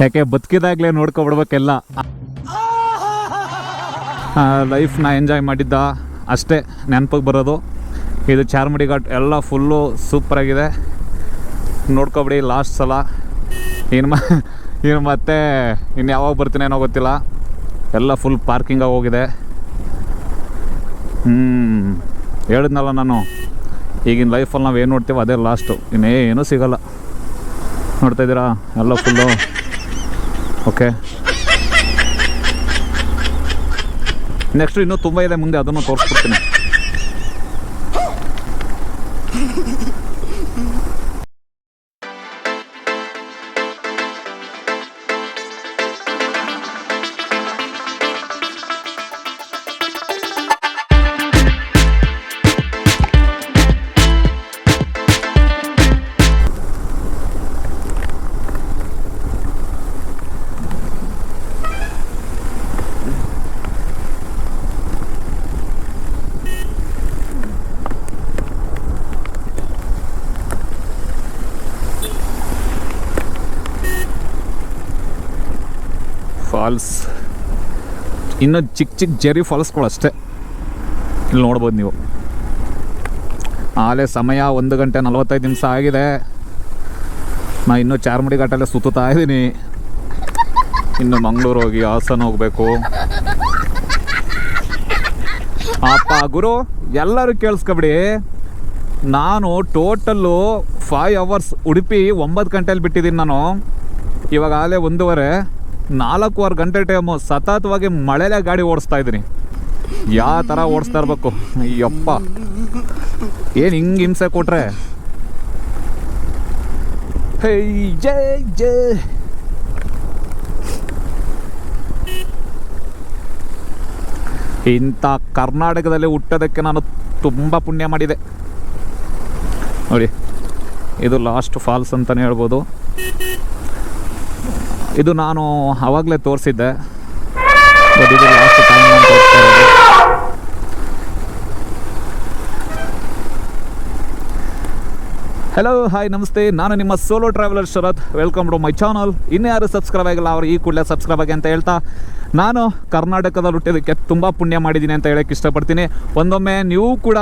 ಯಾಕೆ ಬದುಕಿದಾಗಲೇ ನೋಡ್ಕೊಬಿಡ್ಬೇಕೆಲ್ಲ. ಲೈಫ್ನ ಎಂಜಾಯ್ ಮಾಡಿದ್ದ ಅಷ್ಟೇ ನೆನಪಿಗೆ ಬರೋದು. ಇದು ಚಾರ್ಮಡಿ ಘಾಟ್ ಎಲ್ಲ ಫುಲ್ಲು ಸೂಪರಾಗಿದೆ, ನೋಡ್ಕೊಬಿಡಿ ಲಾಸ್ಟ್ ಸಲ. ಇನ್ನು ಮತ್ತೆ ಇನ್ನು ಯಾವಾಗ ಬರ್ತೀನಿ ಏನೋ ಗೊತ್ತಿಲ್ಲ, ಎಲ್ಲ ಫುಲ್ ಪಾರ್ಕಿಂಗಾಗಿ ಹೋಗಿದೆ. ಹೇಳಿದ್ನಲ್ಲ ನಾನು, ಈಗಿನ ಲೈಫಲ್ಲಿ ನಾವು ಏನು ನೋಡ್ತೀವೋ ಅದೇ ಲಾಸ್ಟು, ಇನ್ನೇನೂ ಸಿಗೋಲ್ಲ. ನೋಡ್ತಾಯಿದ್ದೀರಾ ಎಲ್ಲ ಫುಲ್ಲು. ಓಕೆ, ನೆಕ್ಸ್ಟು ಇನ್ನೂ ತುಂಬ ಇದೆ ಮುಂದೆ, ಅದನ್ನು ತೋರಿಸ್ಬಿಡ್ತೀನಿ. ಫಾಲ್ಸ್ ಇನ್ನು ಚಿಕ್ಕ ಚಿಕ್ಕ ಜೆರಿ ಫಾಲ್ಸ್ಗಳು ಅಷ್ಟೇ ಇಲ್ಲಿ ನೋಡ್ಬೋದು ನೀವು. ಆಲೇ ಸಮಯ 1:45 ಆಗಿದೆ. ನಾನು ಇನ್ನೂ ಚಾರ್ಮಡಿ ಘಾಟಲ್ಲೇ ಸುತ್ತಾ ಇದ್ದೀನಿ. ಇನ್ನು ಮಂಗಳೂರು ಹೋಗಿ ಹಾಸನ ಹೋಗಬೇಕು. ಅಪ್ಪ ಗುರು, ಎಲ್ಲರೂ ಕೇಳಿಸ್ಕೊಬಿಡಿ, ನಾನು ಟೋಟಲ್ಲು 5 hours ಉಡುಪಿ 9 ಗಂಟೆಯಲ್ಲಿ ಬಿಟ್ಟಿದ್ದೀನಿ ನಾನು. ಇವಾಗ ಆಲೇ 1:15, 4 ಗಂಟೆ ಟೈಮು ಸತತವಾಗಿ ಮಳೆಲೇ ಗಾಡಿ ಓಡಿಸ್ತಾ ಇದ್ದೀನಿ. ಯಾವ ಥರ ಓಡಿಸ್ತಾ ಇರಬೇಕು ಯಪ್ಪ, ಏನು ಹಿಂಗೆ ಹಿಂಸೆ ಕೊಟ್ರೆ. ಹೇ ಜೈ ಜೈ. ಇಂಥ ಕರ್ನಾಟಕದಲ್ಲಿ ಹುಟ್ಟೋದಕ್ಕೆ ನಾನು ತುಂಬ ಪುಣ್ಯ ಮಾಡಿದೆ ನೋಡಿ. ಇದು ಲಾಸ್ಟ್ ಫಾಲ್ಸ್ ಅಂತಲೇ ಹೇಳ್ಬೋದು. ಇದು ನಾನು ಆವಾಗಲೇ ತೋರಿಸಿದ್ದೆ, ಬಟ್ ಇದು ಲಾಸ್ಟ್ ಟೈಮ್ ನಾನು ತೋರಿಸ್ತಾ ಇರೋದು. ಹಲೋ ಹಾಯ್ ನಮಸ್ತೆ, ನಾನು ನಿಮ್ಮ solo traveller Sharath. Welcome to my channel. ಇನ್ನೂ ಯಾರು ಸಬ್ಸ್ಕ್ರೈಬ್ ಆಗಿಲ್ಲ ಅವರು ಈ ಕೂಡಲೇ ಸಬ್ಸ್ಕ್ರೈಬ್ ಆಗಿ ಅಂತ ಹೇಳ್ತಾ, ನಾನು ಕರ್ನಾಟಕದಲ್ಲಿ ಹುಟ್ಟಿದ್ದಕ್ಕೆ ತುಂಬ ಪುಣ್ಯ ಮಾಡಿದ್ದೀನಿ ಅಂತ ಹೇಳೋಕ್ಕೆ ಇಷ್ಟಪಡ್ತೀನಿ. ಒಂದೊಮ್ಮೆ ನೀವು ಕೂಡ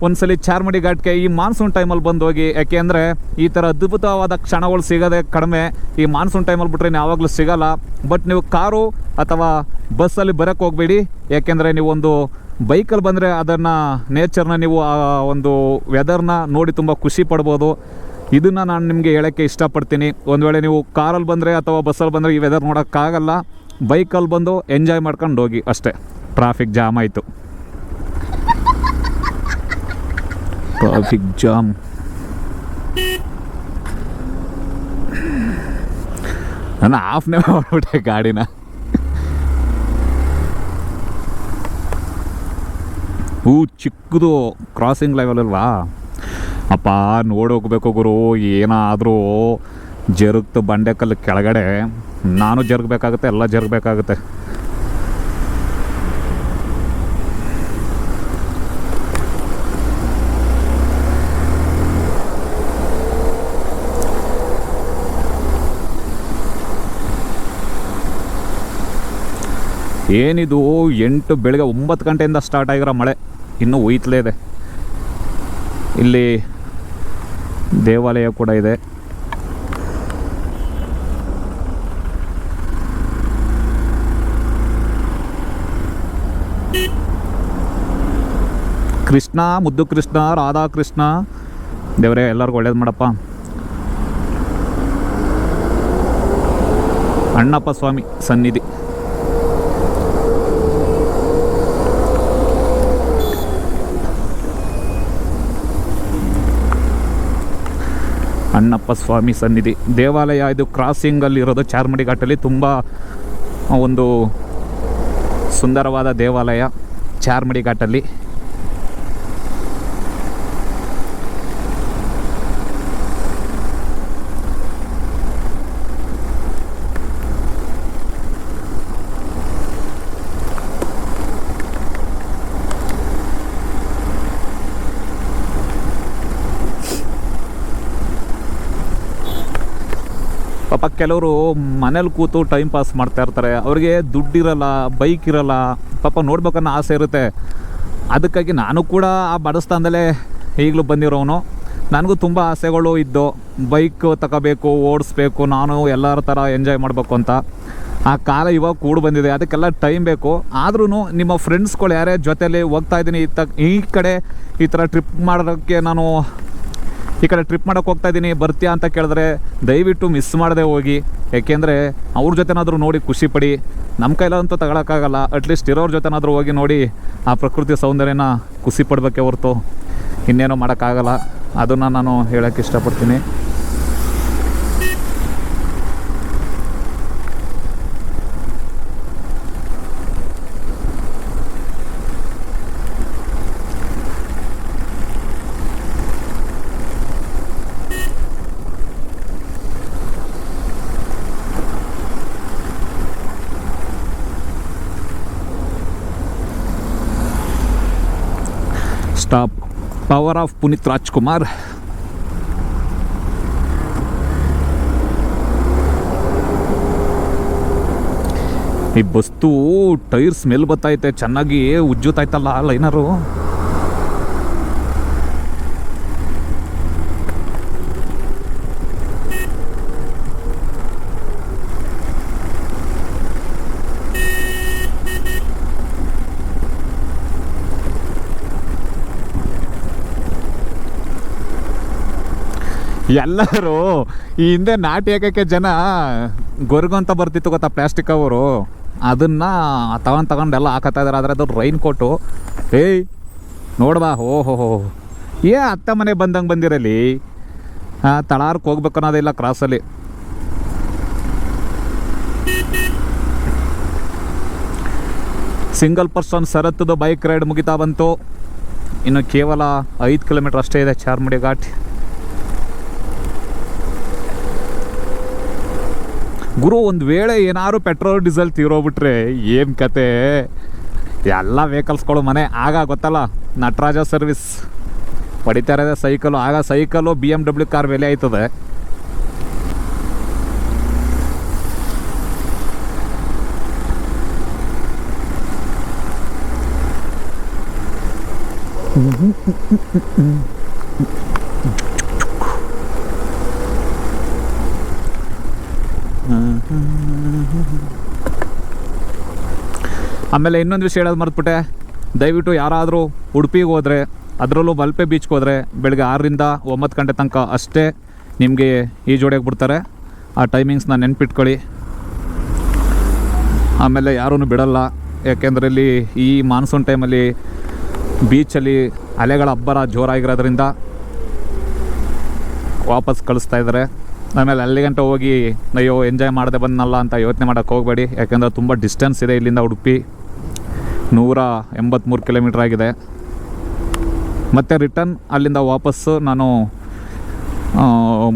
ಒಂದ್ಸಲಿ ಚಾರ್ಮಡಿ ಘಾಟ್ಗೆ ಈ ಮಾನ್ಸೂನ್ ಟೈಮಲ್ಲಿ ಬಂದು ಹೋಗಿ. ಯಾಕೆ ಅಂದರೆ ಈ ಥರ ಅದ್ಭುತವಾದ ಕ್ಷಣಗಳು ಸಿಗೋದೇ ಕಡಿಮೆ. ಈ ಮಾನ್ಸೂನ್ ಟೈಮಲ್ಲಿ ಬಿಟ್ಟರೆ ಯಾವಾಗಲೂ ಸಿಗೋಲ್ಲ. ಬಟ್ ನೀವು ಕಾರು ಅಥವಾ ಬಸ್ಸಲ್ಲಿ ಬರೋಕ್ಕೆ ಹೋಗಬೇಡಿ. ಯಾಕೆಂದರೆ ನೀವು ಒಂದು ಬೈಕಲ್ಲಿ ಬಂದರೆ ಅದನ್ನು ನೇಚರ್ನ ನೀವು ಆ ಒಂದು ವೆದರ್ನ ನೋಡಿ ತುಂಬ ಖುಷಿ ಪಡ್ಬೋದು. ಇದನ್ನು ನಾನು ನಿಮಗೆ ಹೇಳೋಕ್ಕೆ ಇಷ್ಟಪಡ್ತೀನಿ. ಒಂದು ವೇಳೆ ನೀವು ಕಾರಲ್ಲಿ ಬಂದರೆ ಅಥವಾ ಬಸ್ಸಲ್ಲಿ ಬಂದರೆ ಈ ವೆದರ್ ನೋಡೋಕ್ಕಾಗಲ್ಲ. ಬೈಕಲ್ಲಿ ಬಂದು ಎಂಜಾಯ್ ಮಾಡ್ಕೊಂಡು ಹೋಗಿ ಅಷ್ಟೇ. ಟ್ರಾಫಿಕ್ ಜಾಮ್ ಆಯಿತು, ಟ್ರಾಫಿಕ್ ಜಾಮ್. ನಾನು ಆಫ್ನೇ ಮಾಡ್ಬಿಟ್ಟೆ ಗಾಡಿನ. ಚಿಕ್ಕದು ಕ್ರಾಸಿಂಗ್ ಲೆವೆಲ್ ಅಲ್ವಾ ಅಪ್ಪ, ನೋಡೋಗ್ಬೇಕು ಗುರು. ಏನಾದರೂ ಜರುಗ್ತು ಬಂಡೆಕಲ್ಲು ಕೆಳಗಡೆ, ನಾನು ಜರುಗಬೇಕಾಗುತ್ತೆ, ಎಲ್ಲ ಜರುಗಬೇಕಾಗುತ್ತೆ. ಏನಿದು ಬೆಳಗ್ಗೆ 9 ಗಂಟೆಯಿಂದ ಸ್ಟಾರ್ಟ್ ಆಗಿರೋ ಮಳೆ ಇನ್ನೂ ಒಯ್ತಲೇ ಇದೆ. ಇಲ್ಲಿ ದೇವಾಲಯ ಕೂಡ ಇದೆ. ಕೃಷ್ಣ, ಮುದ್ದು ಕೃಷ್ಣ, ರಾಧಾಕೃಷ್ಣ, ದೇವರೇ ಎಲ್ಲರಿಗೂ ಒಳ್ಳೇದು ಮಾಡಪ್ಪ. ಅಣ್ಣಪ್ಪ ಸ್ವಾಮಿ ಸನ್ನಿಧಿ. ಅಣ್ಣಪ್ಪ ಸ್ವಾಮಿ ಸನ್ನಿಧಿ ದೇವಾಲಯ. ಇದು ಕ್ರಾಸಿಂಗಲ್ಲಿರೋದು ಚಾರ್ಮಡಿ ಘಾಟಲ್ಲಿ. ತುಂಬ ಒಂದು ಸುಂದರವಾದ ದೇವಾಲಯ ಚಾರ್ಮಡಿ ಘಾಟಲ್ಲಿ. ಪಾಪ ಕೆಲವರು ಮನೇಲಿ ಕೂತು ಟೈಮ್ ಪಾಸ್ ಮಾಡ್ತಾ ಇರ್ತಾರೆ, ಅವ್ರಿಗೆ ದುಡ್ಡಿರಲ್ಲ, ಬೈಕ್ ಇರಲ್ಲ, ಪಾಪ ನೋಡ್ಬೇಕನ್ನೋ ಆಸೆ ಇರುತ್ತೆ. ಅದಕ್ಕಾಗಿ ನಾನು ಕೂಡ ಆ ಬಡಸ್ಥಾನದಲ್ಲೇ ಈಗಲೂ ಬಂದಿರೋನು. ನನಗೂ ತುಂಬ ಆಸೆಗಳು ಇದ್ದು, ಬೈಕ್ ತಗೋಬೇಕು, ಓಡಿಸ್ಬೇಕು, ನಾನು ಎಲ್ಲರ ಥರ ಎಂಜಾಯ್ ಮಾಡಬೇಕು ಅಂತ. ಆ ಕಾಲ ಇವಾಗ ಕೂಡ ಬಂದಿದೆ, ಅದಕ್ಕೆಲ್ಲ ಟೈಮ್ ಬೇಕು. ಆದ್ರೂ ನಿಮ್ಮ ಫ್ರೆಂಡ್ಸ್ಗಳು ಯಾರೇ ಜೊತೆಯಲ್ಲಿ ಹೋಗ್ತಾ ಇದ್ದೀನಿ, ಈ ಕಡೆ ಈ ಥರ ಟ್ರಿಪ್ ಮಾಡೋಕ್ಕೆ ನಾನು ಈ ಕಡೆ ಟ್ರಿಪ್ ಮಾಡೋಕ್ಕೆ ಹೋಗ್ತಾ ಇದ್ದೀನಿ ಬರ್ತೀಯಾ ಅಂತ ಕೇಳಿದ್ರೆ ದಯವಿಟ್ಟು ಮಿಸ್ ಮಾಡದೆ ಹೋಗಿ. ಏಕೆಂದರೆ ಅವ್ರ ಜೊತೆನಾದರೂ ನೋಡಿ ಖುಷಿ ಪಡಿ. ನಮ್ಮ ಕೈಲಂತೂ ತಗೊಳಕ್ಕಾಗಲ್ಲ, ಅಟ್ಲೀಸ್ಟ್ ಇರೋರ ಜೊತೆನಾದರೂ ಹೋಗಿ ನೋಡಿ ಆ ಪ್ರಕೃತಿ ಸೌಂದರ್ಯನ ಖುಷಿ ಪಡಬೇಕೆ ಹೊರತು ಇನ್ನೇನೋ ಮಾಡೋಕ್ಕಾಗಲ್ಲ. ಅದನ್ನು ನಾನು ಹೇಳೋಕ್ಕೆ ಇಷ್ಟಪಡ್ತೀನಿ. Stop. Power of Puneeth Rajkumar. ಈ ಬಸ್ತು ಟೈರ್ ಸ್ಮೆಲ್ ಬರ್ತೈತೆ, ಚೆನ್ನಾಗಿ ಉಜ್ಜುತ್ತಾಯ್ತಲ್ಲ ಲೈನರು. ಎಲ್ಲರೂ ಈ ಹಿಂದೆ ನಾಟಿ ಹಾಕೋಕ್ಕೆ ಜನ ಗೊರ್ಗು ಅಂತ ಬರ್ತಿತ್ತು ಗೊತ್ತಾ, ಪ್ಲಾಸ್ಟಿಕ್ ಅವರು, ಅದನ್ನು ತಗೊಂಡೆಲ್ಲ ಹಾಕತ್ತಾ ಇದ್ದಾರೆ. ಆದರೆ ಅದು ರೈನ್ ಕೋಟು. ಏಯ್ ನೋಡ್ಬಾ, ಓಹೋ ಅತ್ತ ಮನೆ ಬಂದಂಗೆ ಬಂದಿರಲಿ. ತಳಾರಕ್ಕೆ ಹೋಗ್ಬೇಕು ಅನ್ನೋದಿಲ್ಲ ಕ್ರಾಸಲ್ಲಿ. ಸಿಂಗಲ್ ಪರ್ಸನ್ ಶರತ್ತದು ಬೈಕ್ ರೈಡ್ ಮುಗಿತಾ ಬಂತು. ಇನ್ನು ಕೇವಲ 5 ಕಿಲೋಮೀಟ್ರ್ ಅಷ್ಟೇ ಇದೆ ಚಾರ್ಮುಡಿ ಘಾಟ್. ಗುರು, ಒಂದು ವೇಳೆ ಏನಾದ್ರು ಪೆಟ್ರೋಲ್ ಡೀಸೆಲ್ ತೀರೋಗ್ಬಿಟ್ರೆ ಏನು ಕತೆ. ಎಲ್ಲ ವೆಹಿಕಲ್ಸ್ಗಳು ಮನೆ. ಆಗ ಗೊತ್ತಲ್ಲ, ನಟರಾಜ ಸರ್ವಿಸ್ ಹೊಡಿತಾ ಇರೋದೇ ಸೈಕಲು. ಆಗ ಸೈಕಲು BMW ಕಾರ್ ಬೆಲೆ ಆಯ್ತದೆ. ಆಮೇಲೆ ಇನ್ನೊಂದು ವಿಷಯ ಹೇಳೋದು ಮರೆತುಬಿಟ್ಟೆ. ದಯವಿಟ್ಟು ಯಾರಾದರೂ ಉಡುಪಿಗೆ ಹೋದರೆ, ಅದರಲ್ಲೂ ಮಲ್ಪೆ ಬೀಚ್ಗೆ ಹೋದರೆ ಬೆಳಗ್ಗೆ 6ರಿಂದ 9 ಗಂಟೆ ತನಕ ಅಷ್ಟೇ ನಿಮಗೆ ಈಜೊಡೆಗೆ ಬಿಡ್ತಾರೆ. ಆ ಟೈಮಿಂಗ್ಸ್ನ ನೆನ್ಪಿಟ್ಕೊಳ್ಳಿ. ಆಮೇಲೆ ಯಾರೂ ಬಿಡಲ್ಲ, ಯಾಕೆಂದರೆ ಇಲ್ಲಿ ಈ ಮಾನ್ಸೂನ್ ಟೈಮಲ್ಲಿ ಬೀಚಲ್ಲಿ ಅಲೆಗಳ ಅಬ್ಬರ ಜೋರಾಗಿರೋದ್ರಿಂದ ವಾಪಸ್ ಕಳಿಸ್ತಾ ಇದ್ದಾರೆ. ಆಮೇಲೆ ಅಲ್ಲಿ ಗಂಟೆ ಹೋಗಿ ಅಯ್ಯೋ ಎಂಜಾಯ್ ಮಾಡದೆ ಬಂದನಲ್ಲ ಅಂತ ಯೋಚನೆ ಮಾಡೋಕ್ಕೆ ಹೋಗಬೇಡಿ. ಯಾಕೆಂದರೆ ತುಂಬ ಡಿಸ್ಟೆನ್ಸ್ ಇದೆ ಇಲ್ಲಿಂದ ಉಡುಪಿ. 183 ಕಿಲೋಮೀಟ್ರ್ ಆಗಿದೆ. ಮತ್ತು ರಿಟರ್ನ್ ಅಲ್ಲಿಂದ ವಾಪಸ್ಸು ನಾನು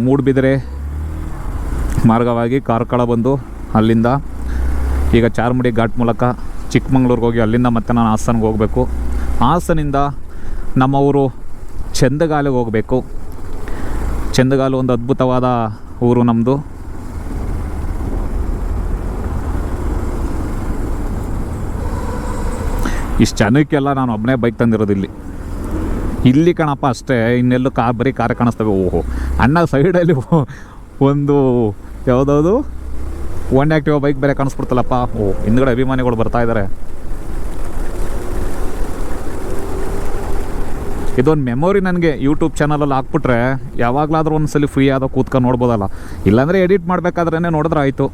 ಮೂಡುಬಿದಿರೆ ಮಾರ್ಗವಾಗಿ ಕಾರ್ಕಳ ಬಂದು ಅಲ್ಲಿಂದ ಈಗ ಚಾರ್ಮುಡಿ ಘಾಟ್ ಮೂಲಕ ಚಿಕ್ಕಮಂಗ್ಳೂರಿಗೆ ಹೋಗಿ ಅಲ್ಲಿಂದ ಮತ್ತೆ ನಾನು ಹಾಸನ್ಗೆ ಹೋಗಬೇಕು. ಹಾಸನಿಂದ ನಮ್ಮ ಊರು ಚಂದಗಾಲಿಗೆ ಹೋಗಬೇಕು. ಚಂದಗಾಲು ಒಂದು ಅದ್ಭುತವಾದ ಊರು ನಮ್ಮದು. ಇಷ್ಟು ಜನಕ್ಕೆಲ್ಲ ನಾನು ಒಬ್ಬನೇ ಬೈಕ್ ತಂದಿರೋದಿಲ್ಲಿ. ಇಲ್ಲಿ ಕಣಪ್ಪ ಅಷ್ಟೇ, ಇನ್ನೆಲ್ಲೂ ಬರೀ ಕಾರ್ ಕಾಣಿಸ್ತವೆ. ಓಹೋ ಅಣ್ಣ ಸೈಡಲ್ಲಿ ಒಂದು ಯಾವುದಾವುದು ಒನ್ ಆ್ಯಕ್ಟಿವ್ ಬೈಕ್ ಬೇರೆ ಕಾಣಿಸ್ಬಿಡ್ತಲ್ಲಪ್ಪ. ಹಿಂದ್ಗಡೆ ಅಭಿಮಾನಿಗಳು ಬರ್ತಾ ಇದ್ದಾರೆ. ಇದೊಂದು ಮೆಮೊರಿ ನನಗೆ. ಯೂಟ್ಯೂಬ್ ಚಾನಲಲ್ಲಿ ಹಾಕ್ಬಿಟ್ರೆ ಯಾವಾಗಲಾದ್ರೂ ಒಂದ್ಸಲಿ ಫ್ರೀ ಆದ ಕೂತ್ಕೊಂಡು ನೋಡ್ಬೋದಲ್ಲ. ಇಲ್ಲಾಂದರೆ ಎಡಿಟ್ ಮಾಡಬೇಕಾದ್ರೇ ನೋಡಿದ್ರೆ ಆಯಿತು.